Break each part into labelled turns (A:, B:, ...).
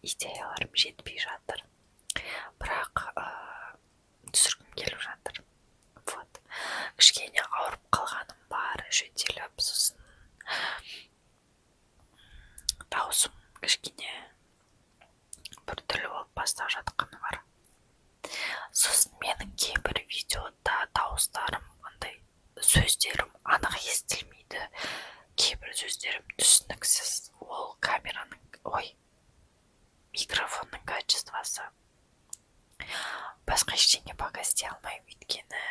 A: идеяларым жетпей жатыр. Бірақ түсіргім келіп жатыр. Вот. Кішкене ауырып қалғаным бар, жөтеліп, сосын даусым кішкене біртүрлі болып бастап жатқаны бар. Сосын менің кейбір видеода дауыстарым, андай сөздерім анық естілмейді. Кейбір сөздерім түсініксіз. Ол камераның, микрофонның качествосы. Басқа ештеңе пока істей алмаймын, өйткені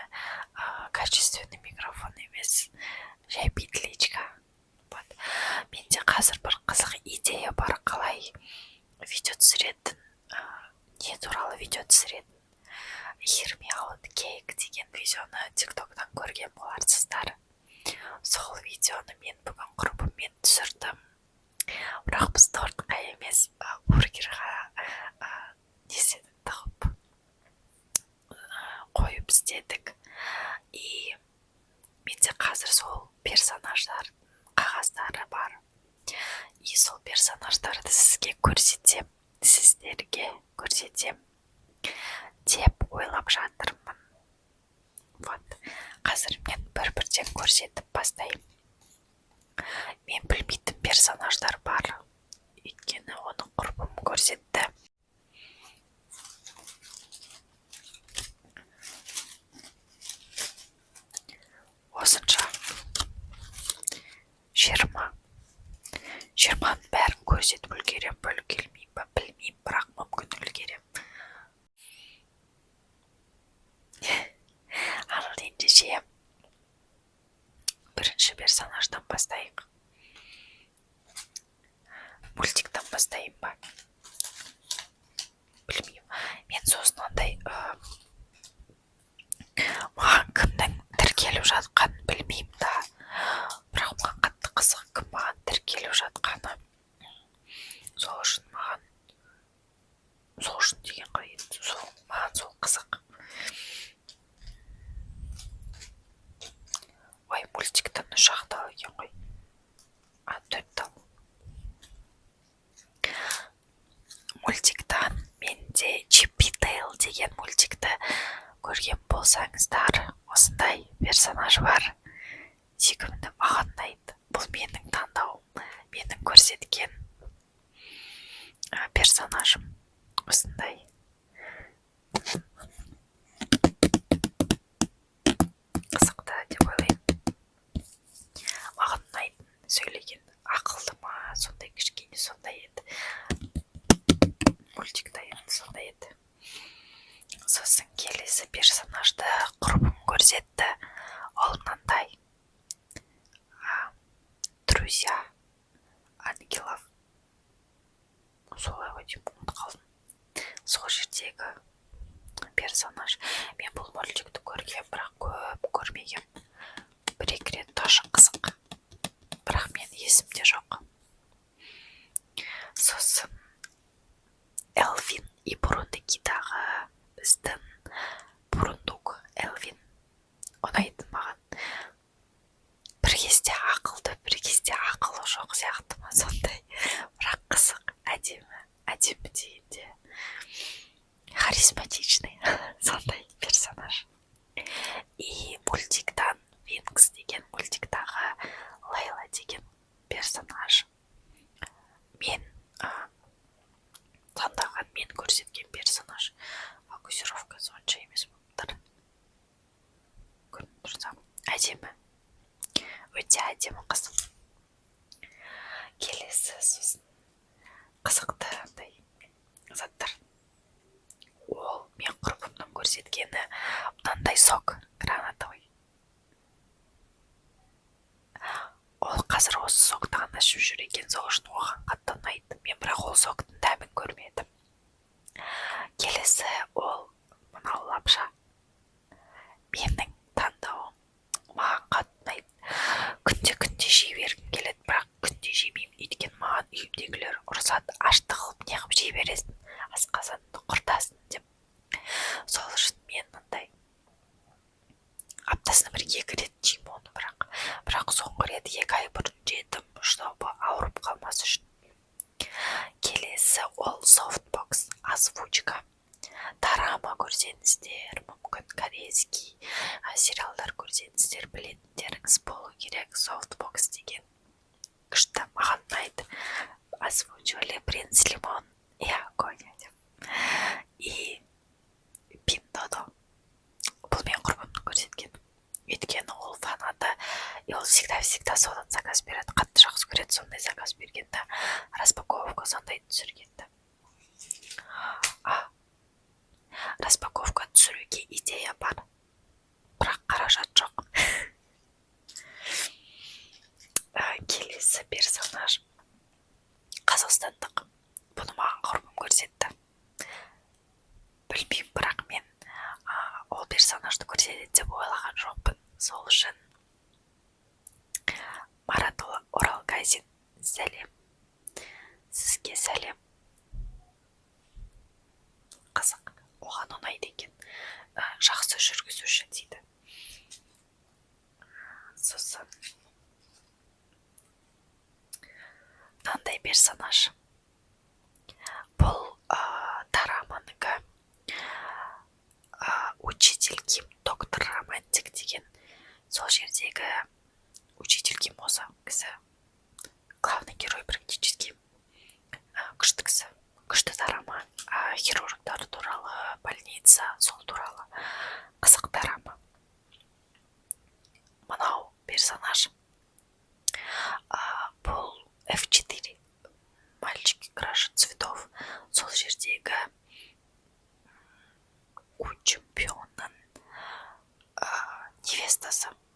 A: качественный микрофон емес, жай петличка. Менде қазір бір қызық идея бар, қалай видео түсіретін, не туралы видео түсіретін. Hear Me Out Cake деген видеоны тиктоктан көрген боларсыздар. Сол видеоны мен бүгін құрбыммен түсірдім. Бірақ біз тортқа емес, бургерға тығып қойып істедік. И менде қазір сол персонаждар қағаздары бар. И сол персонаждарды сіздерге көрсетем деп ойлап жатырмын. Вот. Қазір мен бір-бірден көрсетіп бастаймын. Мен білмейтін персонаждар бар. Өйткені оны құрбым көрсетті. Осынша 20-ның бәрін көрсетіп үлгерем, білмеймін, бірақ мүмкін үлгерем. Ал ендеше бірінші персонаждан бастайық. Мультиктан бастайын ба? Білмеймін. Мен сосын ондай маған кімнің тіркеліп жатқанын білмеймін да. Бірақ маған қатты қызық, кім маған тіркеліп жатқаны. Сол үшін деген ғой, маған сол қызық. Мультиктан 3 ақтал екен ғой. 4 тал. Мультиктан менде Чип и Дейл деген мультикті көрген болсаңыздар, осындай персонаж бар. Сүйкімді, маған ұнайды. Бұл менің таңдауым, менің көрсеткен персонажым осындай. Қызықты деп ойлаймын. Маған ұнайды сөйлеген, ақылды ма, сондай кішкене сондай еді. Мультикта енді сондай еді. Сосын келесі персонажды құрбым көрсетті. Ол мынандай. Друзья ангелов. Солай ғой деп ұмытып қалдым. Сол жердегі персонаж. Мен бұл мультикті көрген, бірақ көп көрмеген. Бір-екі рет тоже қызық. Бірақ мен есімде жоқ. Сосын Элвин и Бурундукидағы біздің Бурундук Элвин ұнайды маған. Бір кезде ақылды, бір кезде ақылы жоқ сияқты ма, сондай. Бірақ қызық, әдемі дегенде харизматичный, сондай персонаж. И мультиктан Винкс деген мультиктағы Лейла деген персонаж. Мен таңдаған, мен көрсеткен персонаж. Фокусировка сонша емес болып тұр. Көріп тұрсам, әдемі. Өте әдемі қыз. Келесі сосын қызықты заттар. Ол мен құрбымның көрсеткені мынандай сок гранатовый. Ол қазір осы сокты ғана ішіп жүр екен, сол үшін оған қатты ұнайды. Мен бірақ ол соктың дәмін көрмедім. Келесі ол мынау лапша. Менің таңдауым, маған қатты ұнайды. Күнде жей бергім келеді, бірақ күнде жемеймін. Өйткені маған үйімдегілер ұрсады, ашты қылып неғып жей бересің, асқазаныңды құртасың деп. Сол үшін мен мындай аптасына 1-2 рет жеймін оны, бірақ соңғы рет 2 ай бұрын жедім, чтобы ауырып қалмас үшін. Келесі ол софт озвучка. Дорама көрсеңіздер, мүмкін корейский сериалдар көрсеңіздер, білетіндеріңіз болу керек. Softbox деген күшті, маған ұнайды. Озвучивали Принц Лимон и Огонь. И Пиндодо. Бұл мен құрбымның көрсеткен. Өйткені ол фанаты, и ол всегда содан заказ береді. Қатты жақсы көреді сондай заказ бергенді. Распаковка сондай түсіргенді. Распаковка түсіруге идея бар, бірақ қаражат жоқ. Келесі персонаж қазақстандық. Бұны маған құрбым көрсетті. Білмеймін, бірақ мен ол персонажды көрсетеді деп ойлаған жоқпын. Сол үшін Марат Оралгазин, сәлем. Сізге сәлем. Қызық, оған ұнайды екен. Жақсы жүргізуші дейді. Сосын мынандай персонаж. Бұл дораманікі учитель Ким, доктор романтик деген. Сол жердегі учитель Ким осы кісі главный герой практически. Күшті кісі, күшті дорама. Хирургтар туралы, больница, сол туралы қызық дорама. Мынау персонаж. Бұл F4. Мальчики краше цветов. Сол жердегі чемпионның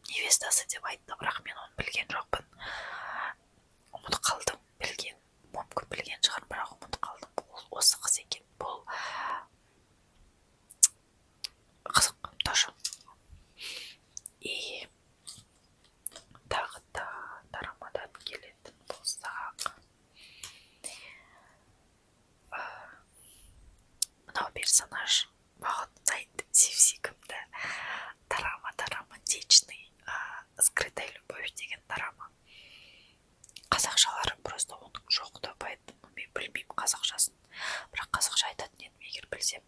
A: невестасы деп айтты, бірақ мен оны білген жоқпын. Ұмытып қалдым. Мүмкін білген шығар, бірақ ұмытып қалдым. Ол осы қыз екен. Бұл қызық тоже. И тағы да дорамадан келетін болсақ, мынау персонаж маған ұнайды. Сивсигімді. Дорама романтичный. Скрытая любовь деген дорама. Қазақшалары просто оның жоқты, поэтому мен білмеймін қазақшасын. Бірақ қазақша айтатын едім, егер білсем.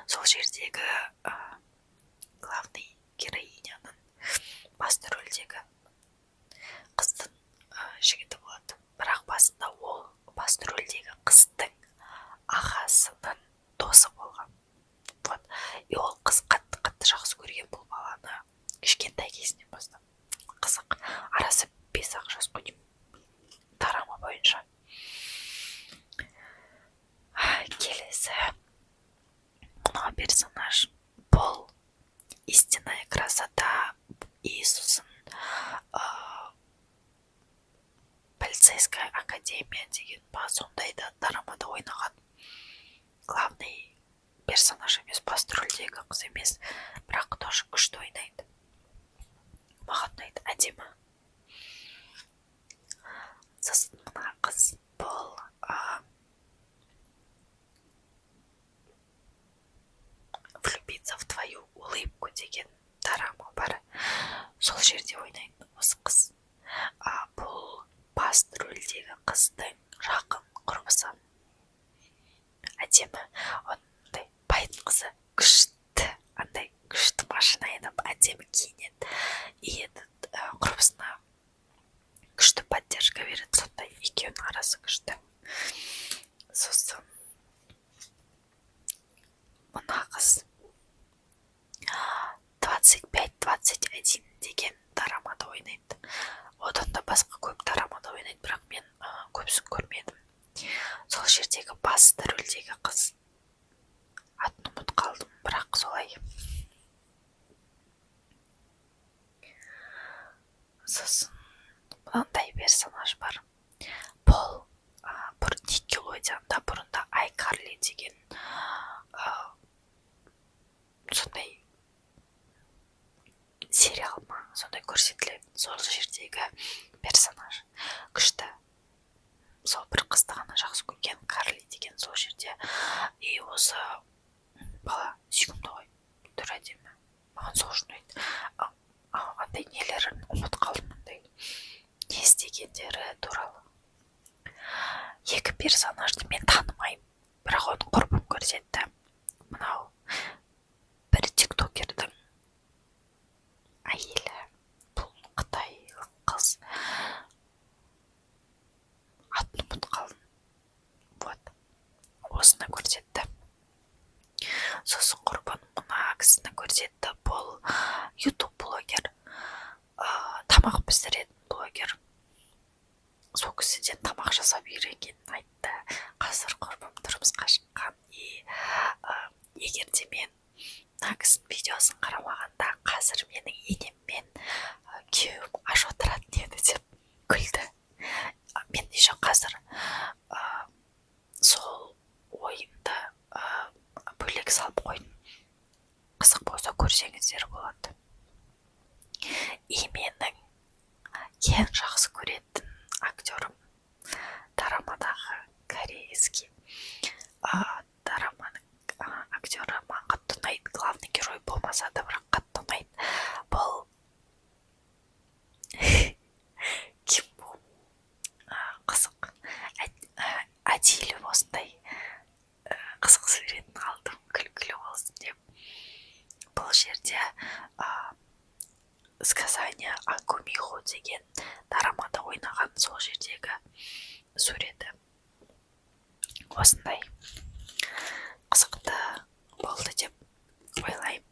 A: Сол жердегі главный героиняның басты рөлдегі қыздың жігіті болады. Бірақ басында ол басты рөлдегі қыздың ағасының досы болған. Вот. И ол қыз қатты жақсы көрген бұл баланы кішкентай кезінен бастап. Қызық. Арасы 5-ақ жас қой деймін. Дорама бойынша. Келесі мына персонаж. Бұл истинная красота Иисусын полицейская академия деген ба, сондайда дорамада ойнаған. Главный персонаж емес, басты рөлдегі қыз емес, бірақ тоже күшті ойнайды. Маған ұнайды, әдемі. Сосын мына қыз. Бұл влюбиться в твою улыбку деген дорама бар. Сол жерде ойнайды осы қыз. Бұл басты рөлдегі қыздың жақын құрбысы. Әдемі. Ондай байдың қызы күшті. Андай күшті машина айдап әдемі киінеді. И құрбысына күшті поддержка береді. Сондай екеуінің арасы күшті. Сосын мына қыз 25-21 деген дорамада ойнайды. Одан да басқа көп дорамада ойнайды, бірақ мен көпсін көрмедім. Сол жердегі басты рөлдегі қыз атын ұмытып қалдым, бірақ солай. Сосын мынандай персонаж бар. Бұл бұрын Никелодианда, бұрында iCarly деген сондай сериал ма, сондай көрсетіледі. Сол жердегі персонаж күшті. Сол бір қызды ғана жақсы көрген, Карли деген сол жерде. И осы бала сүйкімді ғой, түрі әдемі. Маған сол үшін ұнайды. Андай нелерін ұмытып қалдым, андай не істегендері туралы. Екі персонажды мен танымаймын. бірақ оны құрбым көрсетті. Мынау бір тиктокердің әйелі, бұл қытайлық қыз, атын ұмытып қалдым. Вот, осыны көрсетті. Сосын құрбым мына кісіні көрсетті. Бұл YouTube блогер, тамақ пісіретін блогер. Сол кісіден тамақ жасап үйренгенін айтты. Қазір құрбым тұрмысқа шыққан. Егер де мен мына кісінің видеосын қарамағанда, қазір менің енем мен күйеуім аш отыратын еді деп күлді. Мен еще қазір сол ойымды бөлек салып қойдым. Қызық болса көрсеңіздер болады. И менің ең жақсы көретін актерім дорамадағы корейский дораманың актері маған қатты ұнайды. Главный герой болмаса да, бірақ қатты ұнайды. Бұл кім бұл? Қызық. Әдейлі осындай қызық суретін алдым, күлкілі болсын деп. Бұл жерде сказание о Кумихо деген дорамада ойнаған, сол жердегі суреті осындай қызықты болды деп ойлаймын.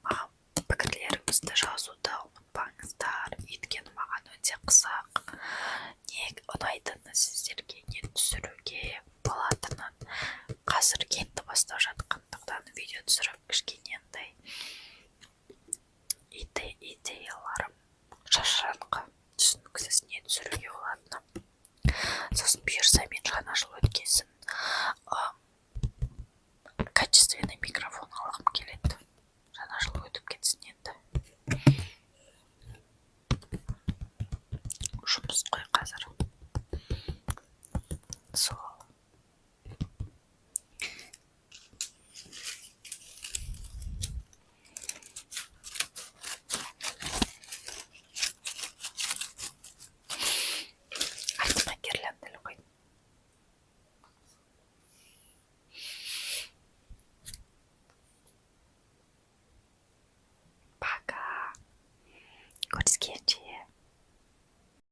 A: Маған пікірлеріңізді жазуды ұмытпаңыздар, өйткені маған өте қызық. Не ұнайтыны, сіздерге не түсіруге болатынын. Қазір енді бастап жатқандықтан видео түсіріп кішкене идеяларым шашыраңқы, түсініксіз не түсіруге болатыны. Сосын бұйырса мен жаңа жыл өткесін качественный микрофон алғым келеді. Жаңа жыл өтіп кетсін енді. Жұмыс қой қазір. Сол. Артыма гирляндалы қойдым. Пока. Көріскенше.